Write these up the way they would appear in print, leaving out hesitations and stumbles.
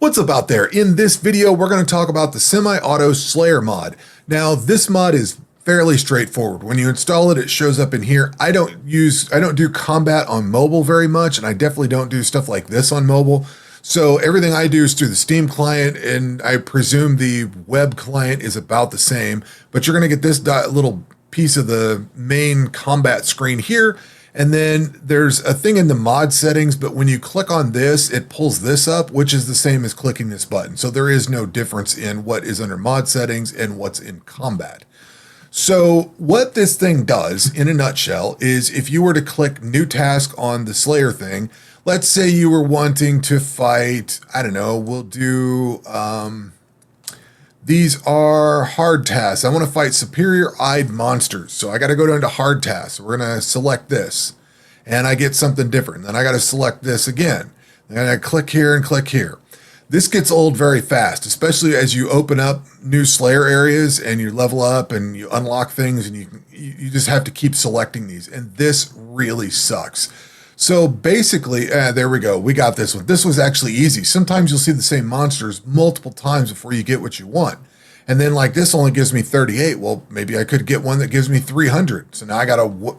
What's up out there? In this video, we're going to talk about the Semi-Auto Slayer mod. Now, this mod is fairly straightforward. When you install it, it shows up in here. I don't do combat on mobile very much, and I definitely don't do stuff like this on mobile. So everything I do is through the Steam client, and I presume the web client is about the same, but you're going to get this little piece of the main combat screen here. And then there's a thing in the mod settings, but when you click on this, it pulls this up, which is the same as clicking this button. So there is no difference in what is under mod settings and what's in combat. So what this thing does in a nutshell is if you were to click new task on the Slayer thing, let's say you were wanting to fight, I don't know, we'll do, these are hard tasks. I want to fight superior-eyed monsters. So I got to go down to hard tasks. We're going to select this. And I get something different. Then I got to select this again. Then I click here and click here. This gets old very fast, especially as you open up new Slayer areas and you level up and you unlock things and you just have to keep selecting these. And this really sucks. So basically, there we go. We got this one. This was actually easy. Sometimes you'll see the same monsters multiple times before you get what you want. And then like this only gives me 38. Well, maybe I could get one that gives me 300. So now I got to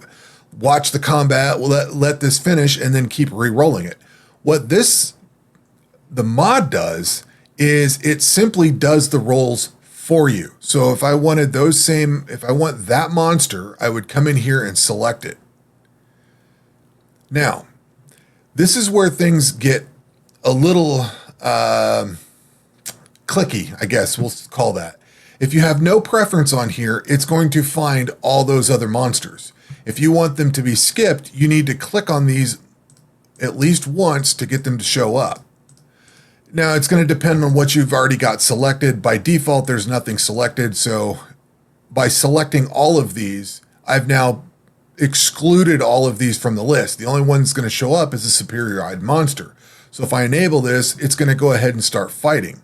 watch the combat, let this finish, and then keep re-rolling it. What the mod does is it simply does the rolls for you. So if I wanted if I want that monster, I would come in here and select it. Now, this is where things get a little clicky, I guess we'll call that. If you have no preference on here, it's going to find all those other monsters. If you want them to be skipped, you need to click on these at least once to get them to show up. Now, it's going to depend on what you've already got selected. By default, there's nothing selected. So by selecting all of these, I've now excluded all of these from the list. The only one that's going to show up is a superior-eyed monster. So if I enable this, it's going to go ahead and start fighting.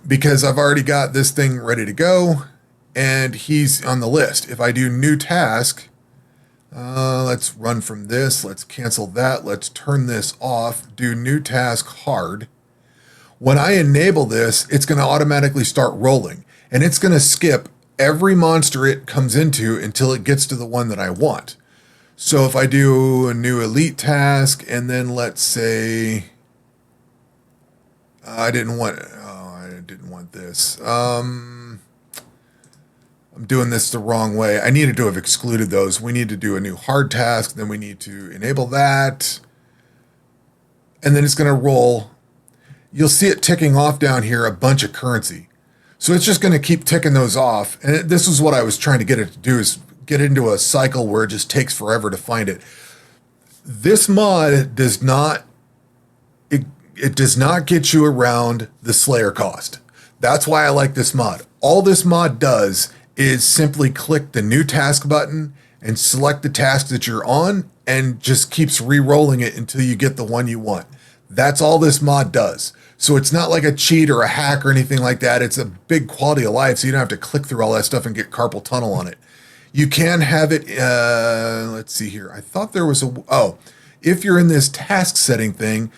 Because I've already got this thing ready to go, and he's on the list. If I do new task, let's run from this. Let's cancel that. Let's turn this off. Do new task hard. When I enable this, it's going to automatically start rolling, and it's going to skip every monster it comes into until it gets to the one that I want. So if I do a new elite task, and then let's say I didn't want this. I'm doing this the wrong way. I needed to have excluded those. We need to do a new hard task. Then we need to enable that. And then it's going to roll. You'll see it ticking off down here, a bunch of currency. So it's just going to keep ticking those off. And this is what I was trying to get it to do, is get into a cycle where it just takes forever to find it. This mod does not, it does not get you around the Slayer cost. That's why I like this mod. All this mod does is simply click the new task button and select the task that you're on, and just keeps re-rolling it until you get the one you want. That's all this mod does. So it's not like a cheat or a hack or anything like that. It's a big quality of life, so you don't have to click through all that stuff and get carpal tunnel on it. You can have it, let's see here. I thought there was if you're in this task setting thing,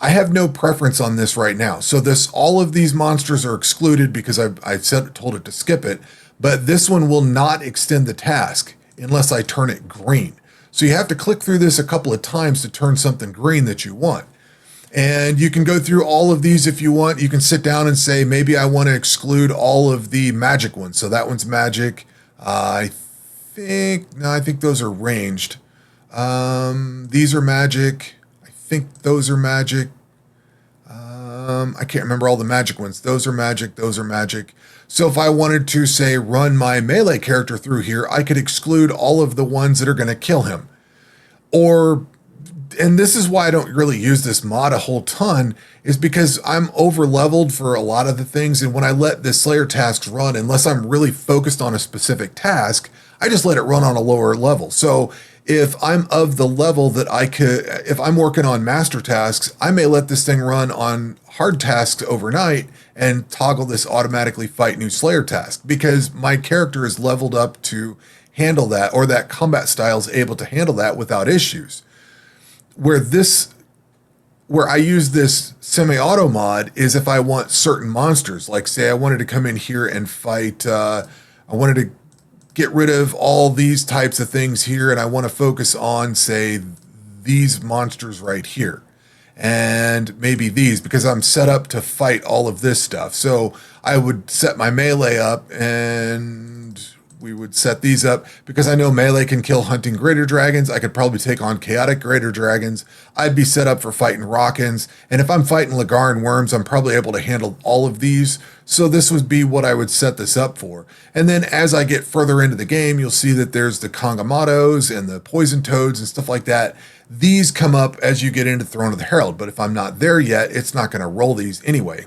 I have no preference on this right now. So all of these monsters are excluded because I told it to skip it, but this one will not extend the task unless I turn it green. So you have to click through this a couple of times to turn something green that you want. And you can go through all of these if you want. You can sit down and say, maybe I want to exclude all of the magic ones. So that one's magic. I think those are ranged. These are magic. I think those are magic. I can't remember all the magic ones. Those are magic. Those are magic. So if I wanted to, say, run my melee character through here, I could exclude all of the ones that are going to kill him. And this is why I don't really use this mod a whole ton, is because I'm over leveled for a lot of the things. And when I let the Slayer tasks run, unless I'm really focused on a specific task, I just let it run on a lower level. So if I'm of the level that if I'm working on master tasks, I may let this thing run on hard tasks overnight and toggle this automatically fight new Slayer task, because my character is leveled up to handle that, or that combat style is able to handle that without issues. Where this where I use this semi-auto mod is if I want certain monsters. Like say I wanted to come in here and fight, I wanted to get rid of all these types of things here, and I want to focus on, say, these monsters right here. And maybe these, because I'm set up to fight all of this stuff. So I would set my melee up, and we would set these up because I know melee can kill hunting greater dragons. I could probably take on chaotic greater dragons. I'd be set up for fighting Rockins. And if I'm fighting Lagaran worms, I'm probably able to handle all of these. So this would be what I would set this up for. And then as I get further into the game, you'll see that there's the Kongamatos and the poison toads and stuff like that. These come up as you get into Throne of the Herald. But if I'm not there yet, it's not going to roll these anyway.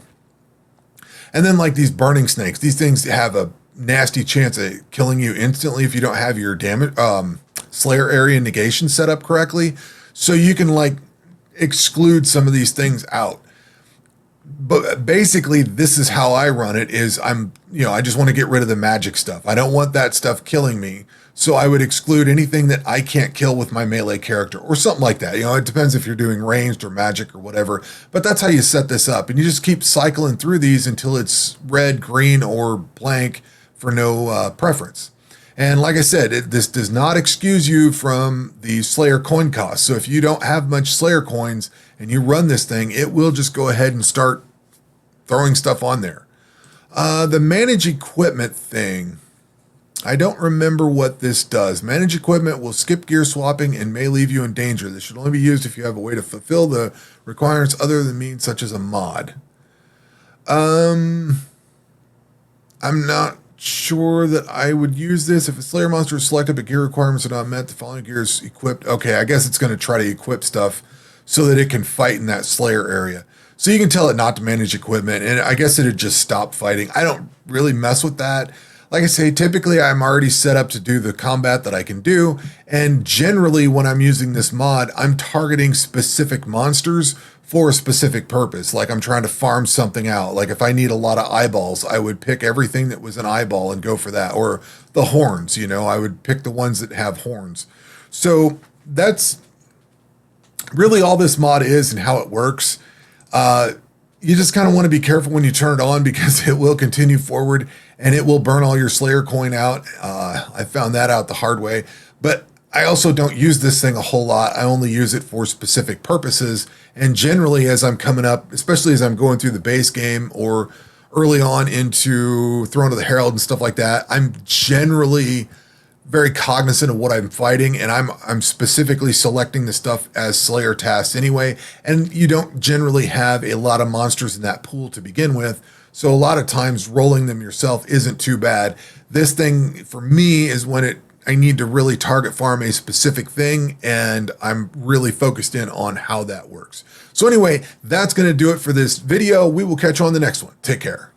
And then like these burning snakes, these things have a nasty chance of killing you instantly if you don't have your damage Slayer area negation set up correctly. So you can like exclude some of these things out. But basically this is how I run it is I just want to get rid of the magic stuff. I don't want that stuff killing me. So I would exclude anything that I can't kill with my melee character or something like that. It depends if you're doing ranged or magic or whatever, but that's how you set this up. And you just keep cycling through these until it's red, green, or blank for no preference. And like I said, this does not excuse you from the Slayer coin cost. So if you don't have much Slayer coins and you run this thing, it will just go ahead and start throwing stuff on there. The manage equipment thing, I don't remember what this does. Manage equipment will skip gear swapping and may leave you in danger. This should only be used if you have a way to fulfill the requirements other than means such as a mod. I'm not sure that I would use this. If a Slayer monster is selected but gear requirements are not met, the following gear is equipped. Okay, I guess it's going to try to equip stuff so that it can fight in that Slayer area. So you can tell it not to manage equipment, and I guess it'd just stop fighting. I don't really mess with that. Like I say, typically I'm already set up to do the combat that I can do, and generally when I'm using this mod, I'm targeting specific monsters for a specific purpose. Like I'm trying to farm something out. Like if I need a lot of eyeballs, I would pick everything that was an eyeball and go for that. Or the horns, I would pick the ones that have horns. So that's really all this mod is and how it works. You just kind of want to be careful when you turn it on because it will continue forward and it will burn all your Slayer coin out. I found that out the hard way, but I also don't use this thing a whole lot. I only use it for specific purposes. And generally as I'm coming up, especially as I'm going through the base game or early on into Throne of the Herald and stuff like that, I'm generally very cognizant of what I'm fighting, and I'm specifically selecting the stuff as Slayer tasks anyway, and you don't generally have a lot of monsters in that pool to begin with, so a lot of times rolling them yourself isn't too bad. This thing, for me, is when I need to really target farm a specific thing, and I'm really focused in on how that works. So anyway, that's going to do it for this video. We will catch you on the next one. Take care.